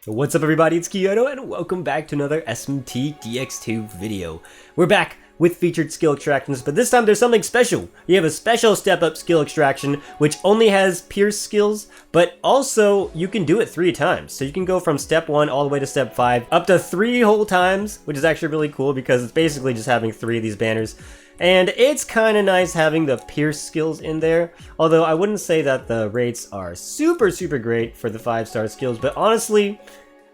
What's up everybody, it's Kiyodo and welcome back to another SMT Dx2 video. We're back with featured skill extractions, but this time there's something special. You have a special step up skill extraction which only has pierce skills, but also you can do it 3 times. So you can go from step 1 all the way to step 5 up to 3 whole times, which is actually really cool because it's basically just having 3 of these banners. And it's kind of nice having the pierce skills in there, although I wouldn't say that the rates are super great for the 5-star skills, but honestly,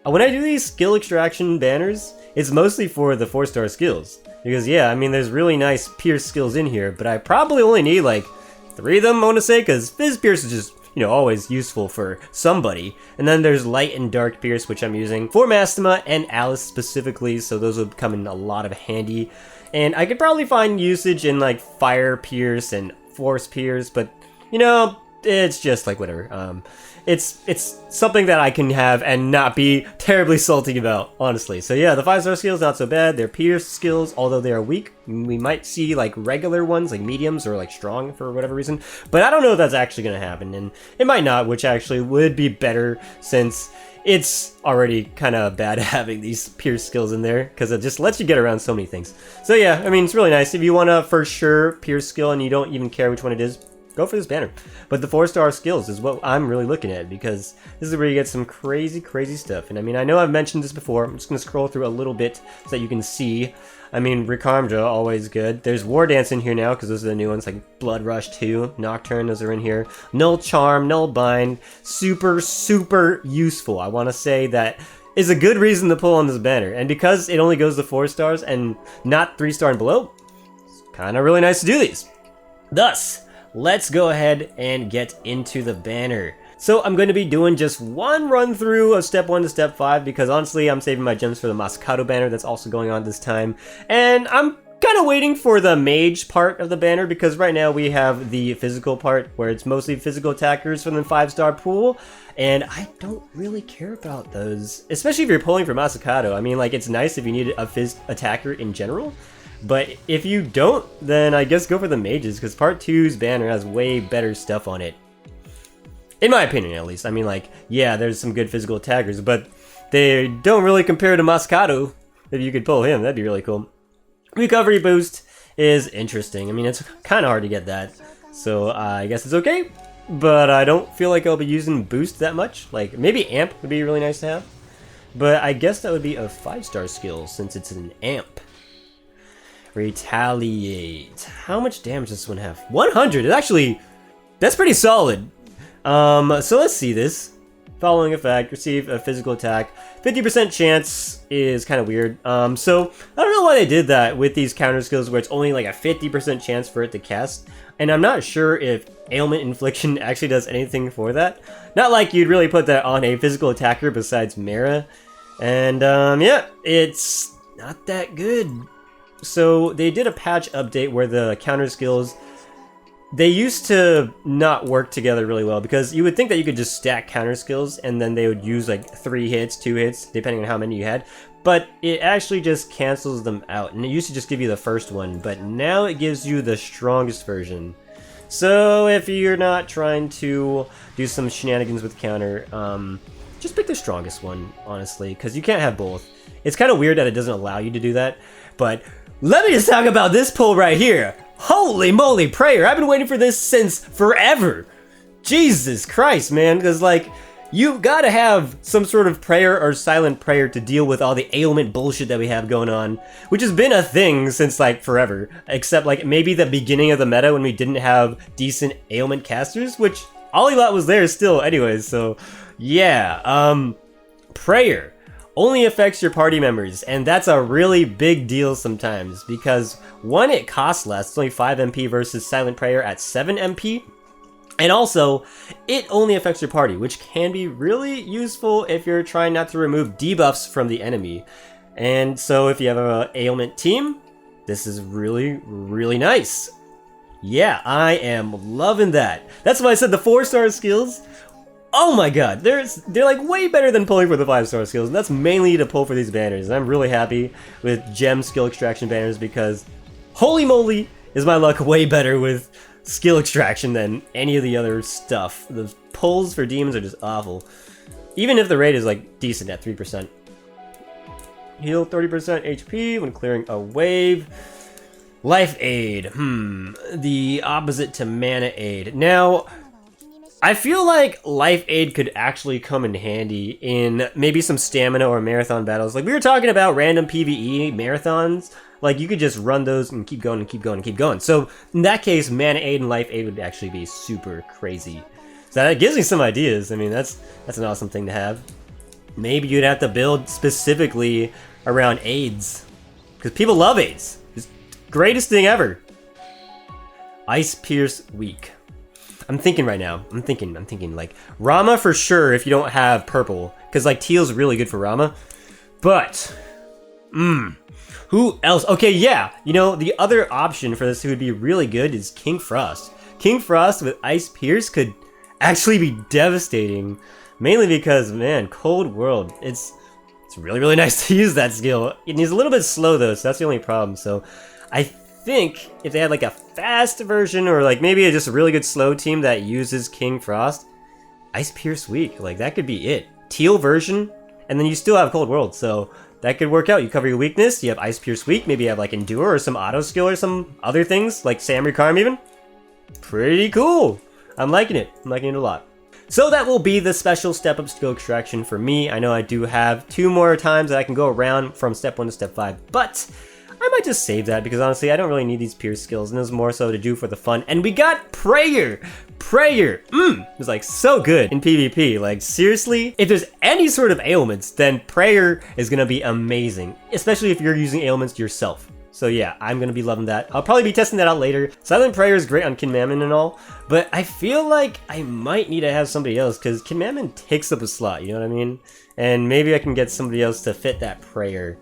when I do these skill extraction banners, it's mostly for the 4-star skills. Because yeah, I mean there's really nice pierce skills in here, but I probably only need like 3 of them, I want to say, because Fizz Pierce is just, you know, always useful for somebody. And then there's Light and Dark Pierce, which I'm using for Mastema and Alice specifically, so those would come in a lot of handy. And I could probably find usage in like Fire Pierce and Force Pierce, but you know, it's just like whatever. It's something that I can have and not be terribly salty about, honestly. So yeah, the 5-star skills not so bad. They're pierce skills, although they are weak. We might see like regular ones, like mediums or like strong for whatever reason. But I don't know if that's actually gonna happen, and it might not, which actually would be better since it's already kind of bad having these pierce skills in there because it just lets you get around so many things. So yeah, I mean, it's really nice. If you want a for sure pierce skill and you don't even care which one it is, go for this banner. But the 4-star skills is what I'm really looking at because this is where you get some crazy stuff. And I mean, I know I've mentioned this before. I'm just going to scroll through a little bit so that you can see. I mean, Rikamdra, always good. There's War Dance in here now because those are the new ones, like Blood Rush 2, Nocturne, those are in here. Null Charm, Null Bind, super useful. I want to say that is a good reason to pull on this banner. And because it only goes to 4 stars and not 3-star and below, it's kind of really nice to do these. Thus, let's go ahead and get into the banner. So I'm going to be doing just one run through of step 1 to step 5 because honestly I'm saving my gems for the Masakato banner that's also going on this time. And I'm kind of waiting for the mage part of the banner because right now we have the physical part where it's mostly physical attackers from the 5-star pool. And I don't really care about those, especially if you're pulling for Masakato. I mean, like, it's nice if you need a phys attacker in general. But if you don't, then I guess go for the mages, because Part 2's banner has way better stuff on it. In my opinion, at least. I mean, like, yeah, there's some good physical attackers, but they don't really compare to Masakato. If you could pull him, that'd be really cool. Recovery boost is interesting. I mean, it's kind of hard to get that, so I guess it's okay. But I don't feel like I'll be using boost that much. Like, maybe amp would be really nice to have. But I guess that would be a 5-star skill, since it's an amp. Retaliate. How much damage does this one have? 100! It's actually, that's pretty solid. So let's see this. Following effect, receive a physical attack. 50% chance is kind of weird. So I don't know why they did that with these counter skills where it's only like a 50% chance for it to cast. And I'm not sure if ailment infliction actually does anything for that. Not like you'd really put that on a physical attacker besides Mara. And yeah, it's not that good. So they did a patch update where the counter skills, they used to not work together really well because you would think that you could just stack counter skills and then they would use like 3 hits, 2 hits, depending on how many you had. But it actually just cancels them out, and it used to just give you the first one, but now it gives you the strongest version. So if you're not trying to do some shenanigans with counter, just pick the strongest one, honestly, because you can't have both. It's kind of weird that it doesn't allow you to do that, but let me just talk about this pull right here. Holy moly, prayer. I've been waiting for this since forever. Jesus Christ, man. Because, like, you gotta have some sort of prayer or silent prayer to deal with all the ailment bullshit that we have going on, which has been a thing since, like, forever. Except, like, maybe the beginning of the meta when we didn't have decent ailment casters, which Olilot was there still anyways, so yeah. Prayer only affects your party members, and that's a really big deal sometimes because 1, it costs less, it's only 5 MP versus Silent Prayer at 7 MP, and also it only affects your party, which can be really useful if you're trying not to remove debuffs from the enemy. And so if you have an ailment team, this is really nice. Yeah, I am loving that. That's why I said the 4-star skills, oh my god, they're like way better than pulling for the 5-star skills, and that's mainly to pull for these banners. And I'm really happy with gem skill extraction banners because holy moly is my luck way better with skill extraction than any of the other stuff. The pulls for demons are just awful. Even if the rate is like decent at 3%. Heal 30% HP when clearing a wave. Life Aid. The opposite to Mana Aid. Now, I feel like Life Aid could actually come in handy in maybe some stamina or marathon battles. Like we were talking about random PvE marathons. Like you could just run those and keep going and keep going and keep going. So in that case, Mana Aid and Life Aid would actually be super crazy. So that gives me some ideas. I mean, that's an awesome thing to have. Maybe you'd have to build specifically around aids. Because people love aids. It's the greatest thing ever. Ice Pierce Weak. I'm thinking right now. I'm thinking like Rama for sure if you don't have purple. Because like teal's really good for Rama. But, who else? Okay, yeah. You know, the other option for this who would be really good is King Frost. King Frost with Ice Pierce could actually be devastating. Mainly because, man, Cold World. It's really, really nice to use that skill. He's a little bit slow though, so that's the only problem. So I think if they had like a fast version or like maybe just a really good slow team that uses King Frost, Ice Pierce Weak, like that could be it. Teal version, and then you still have Cold World, so that could work out. You cover your weakness, you have Ice Pierce Weak, maybe you have like Endure or some auto skill or some other things, like Samurai Karm even. Pretty cool. I'm liking it. I'm liking it a lot. So that will be the special step up skill extraction for me. I know I do have 2 more times that I can go around from step 1 to step 5, but I might just save that because honestly I don't really need these pierce skills and it was more so to do for the fun. And we got Prayer! Prayer! It's like so good in PvP. Like seriously, if there's any sort of ailments, then Prayer is gonna be amazing. Especially if you're using ailments yourself. So yeah, I'm gonna be loving that. I'll probably be testing that out later. Silent Prayer is great on Kinmammon and all, but I feel like I might need to have somebody else because Kinmammon takes up a slot, you know what I mean? And maybe I can get somebody else to fit that Prayer.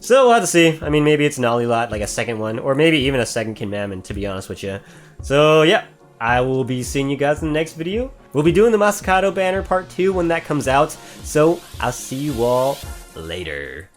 So we'll have to see. I mean, maybe it's an Olilot, like a second one, or maybe even a second Kinmammon, to be honest with you. So yeah, I will be seeing you guys in the next video. We'll be doing the Masakado banner part 2 when that comes out, so I'll see you all later.